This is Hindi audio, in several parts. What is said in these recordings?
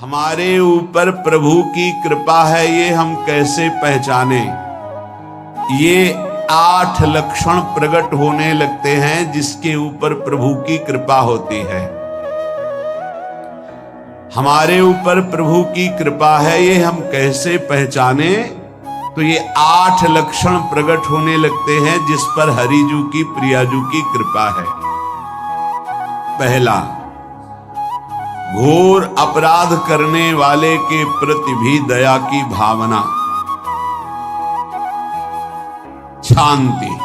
हमारे ऊपर प्रभु की कृपा है ये हम कैसे पहचाने। ये 8 लक्षण प्रकट होने लगते हैं जिसके ऊपर प्रभु की कृपा होती है। हमारे ऊपर प्रभु की कृपा है ये हम कैसे पहचाने, तो ये 8 लक्षण प्रकट होने लगते हैं जिस पर हरिजू की प्रियाजू की कृपा है। पहला, घोर अपराध करने वाले के प्रति भी दया की भावना, शांति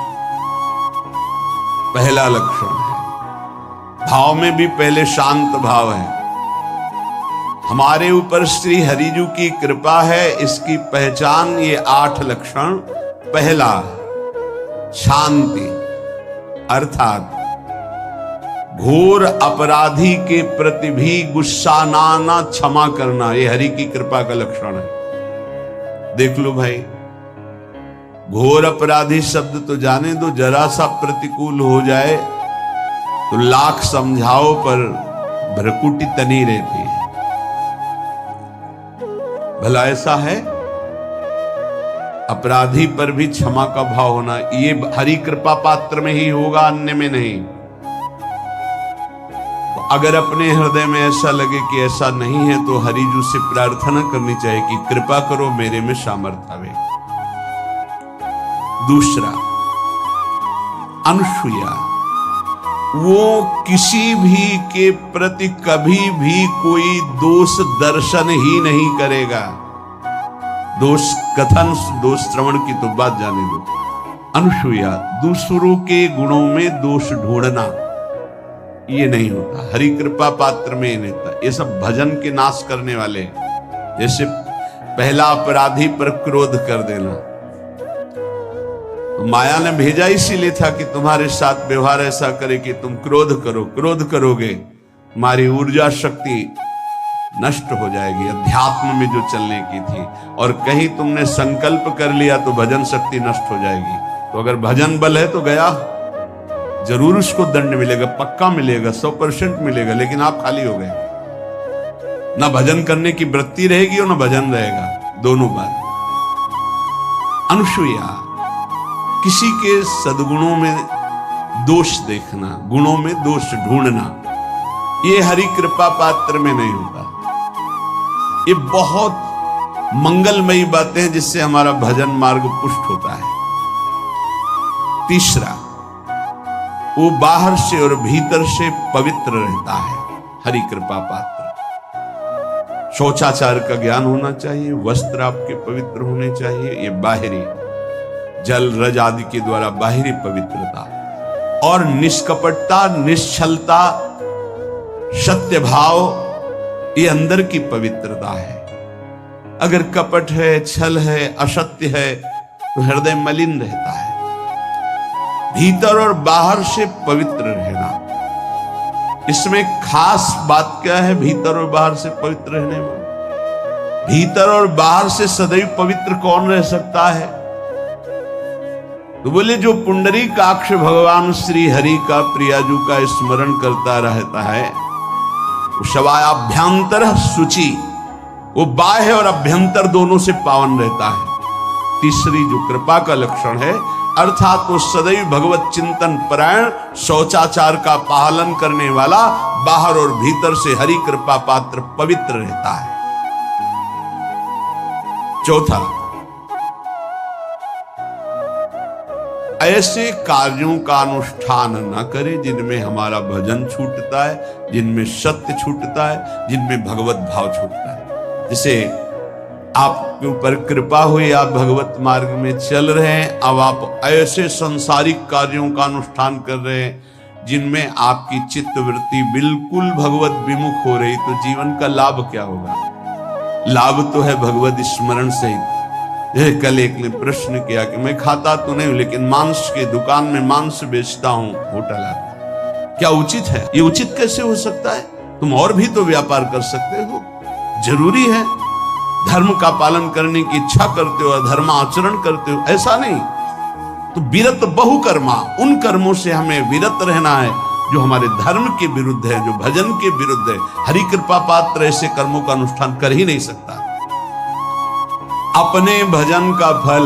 पहला लक्षण है। भाव में भी पहले शांत भाव है। हमारे ऊपर श्री हरिजू की कृपा है, इसकी पहचान ये 8 लक्षण। पहला, शांति, अर्थात घोर अपराधी के प्रति भी गुस्सा ना आना, क्षमा करना, ये हरि की कृपा का लक्षण है। देख लो भाई, घोर अपराधी शब्द तो जाने दो, जरा सा प्रतिकूल हो जाए तो लाख समझाओ पर भ्रकुटी तनी रहती है। भला ऐसा है? अपराधी पर भी क्षमा का भाव होना, ये हरि कृपा पात्र में ही होगा, अन्य में नहीं। अगर अपने हृदय में ऐसा लगे कि ऐसा नहीं है तो हरिजू से प्रार्थना करनी चाहिए कि कृपा करो मेरे में सामर्थ्य आवे। दूसरा, अनुसूया, वो किसी भी के प्रति कभी भी कोई दोष दर्शन ही नहीं करेगा। दोष कथन, दोष श्रवण की तो बात जाने दो। अनुसूया, दूसरों के गुणों में दोष ढूंढना ये नहीं होता, हरि कृपा पात्र में नहीं होता। ये सब भजन के नाश करने वाले, जैसे पहला अपराधी पर क्रोध कर देना, तो माया ने भेजा इसीलिए था कि तुम्हारे साथ व्यवहार ऐसा करे कि तुम क्रोध करो। क्रोध करोगे तुम्हारी ऊर्जा शक्ति नष्ट हो जाएगी, अध्यात्म में जो चलने की थी। और कहीं तुमने संकल्प कर लिया तो भजन शक्ति नष्ट हो जाएगी। तो अगर भजन बल है तो गया, जरूर उसको दंड मिलेगा, पक्का मिलेगा, 100% मिलेगा, लेकिन आप खाली हो गए। ना भजन करने की वृत्ति रहेगी और ना भजन रहेगा, दोनों बात। अनुसूया, किसी के सद्गुणों में दोष देखना, गुणों में दोष ढूंढना, ये हरि कृपा पात्र में नहीं होता। ये बहुत मंगलमयी बातें हैं जिससे हमारा भजन मार्ग पुष्ट होता है। तीसरा, वो बाहर से और भीतर से पवित्र रहता है, हरि कृपा पात्र। शौचाचार का ज्ञान होना चाहिए, वस्त्र आपके पवित्र होने चाहिए, ये बाहरी, जल रज आदि के द्वारा बाहरी पवित्रता। और निष्कपटता, निश्चलता, सत्य भाव, ये अंदर की पवित्रता है। अगर कपट है, छल है, असत्य है तो हृदय मलिन रहता है। भीतर और बाहर से पवित्र रहना, इसमें खास बात क्या है? भीतर और बाहर से पवित्र रहने में, भीतर और बाहर से सदैव पवित्र कौन रह सकता है? तो बोले जो पुंडरीकाक्ष भगवान श्री हरि का प्रियाजू का स्मरण करता रहता है, शवायाभ्यंतर शुचि, वो बाह्य और अभ्यंतर दोनों से पावन रहता है। तीसरी जो कृपा का लक्षण है, अर्थात वो सदैव भगवत चिंतन परायण, शौचाचार का पालन करने वाला, बाहर और भीतर से हरि कृपा पात्र पवित्र रहता है। चौथा, ऐसे कार्यों का अनुष्ठान न करे जिनमें हमारा भजन छूटता है, जिनमें सत्य छूटता है, जिनमें भगवत भाव छूटता है। जैसे आपके ऊपर कृपा हुई, आप भगवत मार्ग में चल रहे हैं, अब आप ऐसे सांसारिक कार्यों का अनुष्ठान कर रहे हैं जिनमें आपकी चित्त वृत्ति बिल्कुल भगवत विमुख हो रही, तो जीवन का लाभ क्या होगा? लाभ तो है भगवत स्मरण सहित। कल एक ने प्रश्न किया कि मैं खाता तो नहीं हूं लेकिन मांस के दुकान में मांस बेचता हूं, होटल आता, क्या उचित है? ये उचित कैसे हो सकता है? तुम और भी तो व्यापार कर सकते हो। जरूरी है धर्म का पालन करने की इच्छा करते हो, धर्म आचरण करते हो, ऐसा नहीं। तो विरत बहुकर्मा, उन कर्मों से हमें विरत रहना है जो हमारे धर्म के विरुद्ध है, जो भजन के विरुद्ध है। हरि कृपा पात्र ऐसे कर्मों का अनुष्ठान कर ही नहीं सकता। अपने भजन का फल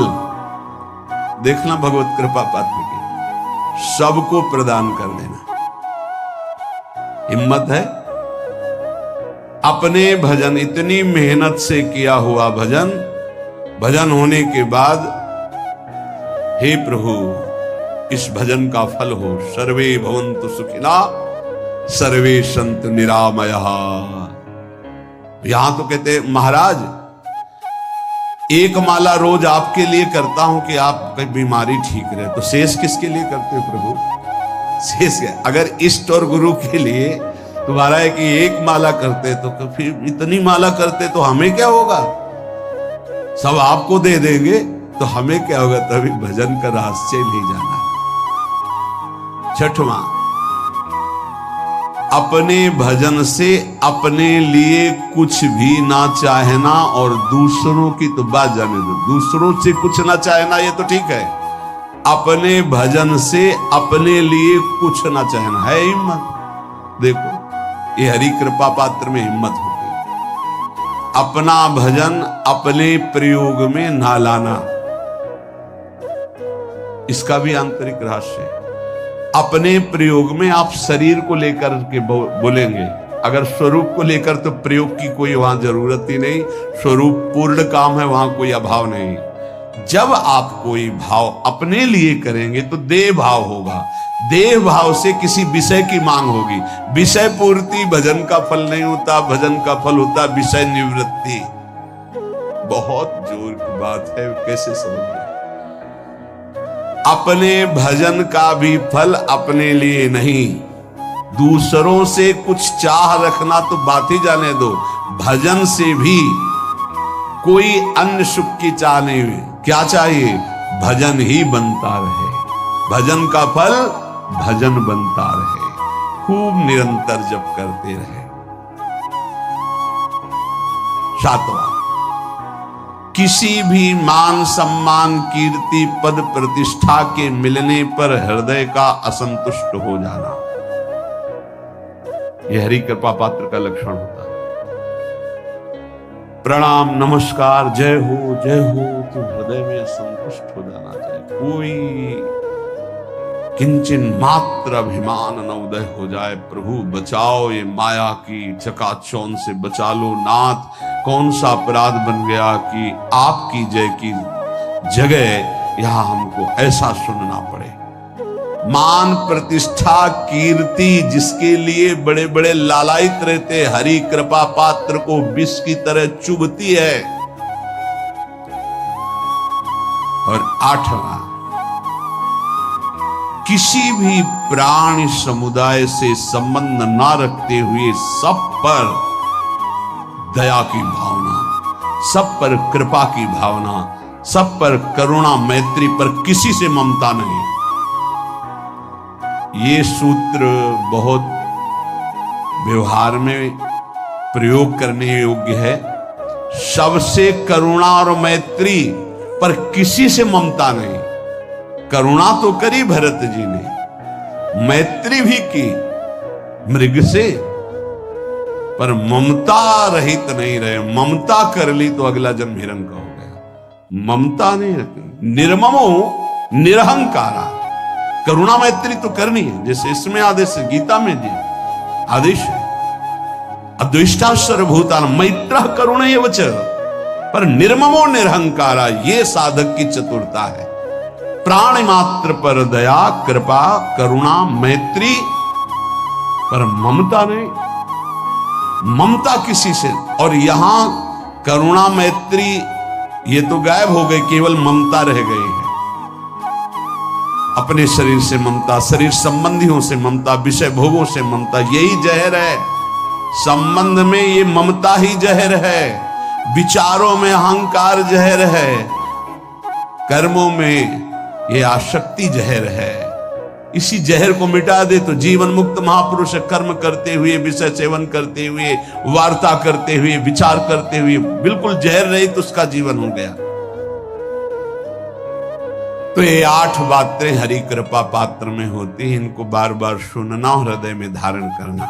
देखना भगवत कृपा पात्र की, सबको प्रदान कर देना। हिम्मत है? अपने भजन, इतनी मेहनत से किया हुआ भजन, भजन होने के बाद, हे प्रभु इस भजन का फल हो, सर्वे भवन्तु सुखिना सर्वे सन्तु निरामया। यहां तो कहते हैं महाराज एक माला रोज आपके लिए करता हूं कि आपकी बीमारी ठीक रहे, तो शेष किसके लिए करते हो प्रभु? शेष है अगर इष्ट और गुरु के लिए तुम्हारा है कि एक माला करते तो फिर इतनी माला करते तो हमें क्या होगा? सब आपको दे देंगे तो हमें क्या होगा? तभी भजन का रहस्य ले जाना है। छठवां, अपने भजन से अपने लिए कुछ भी ना चाहना और दूसरों की तो बात जाने दो, दूसरों से कुछ ना चाहना ये तो ठीक है, अपने भजन से अपने लिए कुछ ना चाहना है हिम्मत। देखो ये हरि कृपा पात्र में हिम्मत होती है। अपना भजन अपने प्रयोग में ना लाना, इसका भी आंतरिक रहस्य है। अपने प्रयोग में आप शरीर को लेकर के बोलेंगे, अगर स्वरूप को लेकर तो प्रयोग की कोई वहां जरूरत ही नहीं, स्वरूप पूर्ण काम है, वहां कोई अभाव नहीं। जब आप कोई भाव अपने लिए करेंगे तो देह भाव होगा, देह भाव से किसी विषय की मांग होगी। विषय पूर्ति भजन का फल नहीं होता, भजन का फल होता विषय निवृत्ति। बहुत जोर की बात है, कैसे समझ? अपने भजन का भी फल अपने लिए नहीं, दूसरों से कुछ चाह रखना तो बात ही जाने दो, भजन से भी कोई अन्य सुख की चाह नहीं। क्या चाहिए? भजन ही बनता रहे, भजन का फल भजन बनता रहे, खूब निरंतर जप करते रहे। सातवां, किसी भी मान सम्मान कीर्ति पद प्रतिष्ठा के मिलने पर हृदय का असंतुष्ट हो जाना, यह हरि कृपा पात्र का लक्षण होता है। प्रणाम नमस्कार जय हो तो हृदय में असंतुष्ट हो जाना चाहिए। कोई किंचन मात्र अभिमान न उदय हो जाए। प्रभु बचाओ, ये माया की चकाचौंध से बचा लो नाथ। कौन सा अपराध बन गया कि आपकी जय की जगह यहां हमको ऐसा सुनना पड़े। मान प्रतिष्ठा कीर्ति जिसके लिए बड़े बड़े लालायित रहते, हरि कृपा पात्र को विष की तरह चुभती है। और आठवां, किसी भी प्राणी समुदाय से संबंध ना रखते हुए सब पर दया की भावना, सब पर कृपा की भावना, सब पर करुणा मैत्री, पर किसी से ममता नहीं। ये सूत्र बहुत व्यवहार में प्रयोग करने योग्य है। सबसे करुणा और मैत्री, पर किसी से ममता नहीं। करुणा तो करी भरत जी ने, मैत्री भी की मृग से, पर ममता रहित नहीं रहे। ममता कर ली तो अगला जन्म हिरण का हो गया। ममता नहीं रखी। निर्ममो निरहंकारा, करुणा मैत्री तो करनी है, जैसे इसमें आदेश है, गीता में जी आदेश है, अद्वेष्टा सर्वभूतान मैत्र करुणैव च, पर निर्ममो निरहंकारा, ये साधक की चतुरता है। प्राणी मात्र पर दया कृपा करुणा मैत्री, पर ममता नहीं। ममता किसी से, और यहां करुणा मैत्री ये तो गायब हो गई, केवल ममता रह गई है। अपने शरीर से ममता, शरीर संबंधियों से ममता, विषय भोगों से ममता, यही जहर है। संबंध में ये ममता ही जहर है, विचारों में अहंकार जहर है, कर्मों में ये आसक्ति जहर है। इसी जहर को मिटा दे तो जीवन मुक्त महापुरुष कर्म करते हुए, विषय सेवन करते हुए, वार्ता करते हुए, विचार करते हुए, बिल्कुल जहर रहित उसका जीवन हो गया। तो ये 8 बातें हरि कृपा पात्र में होती हैं, इनको बार बार सुनना और हृदय में धारण करना।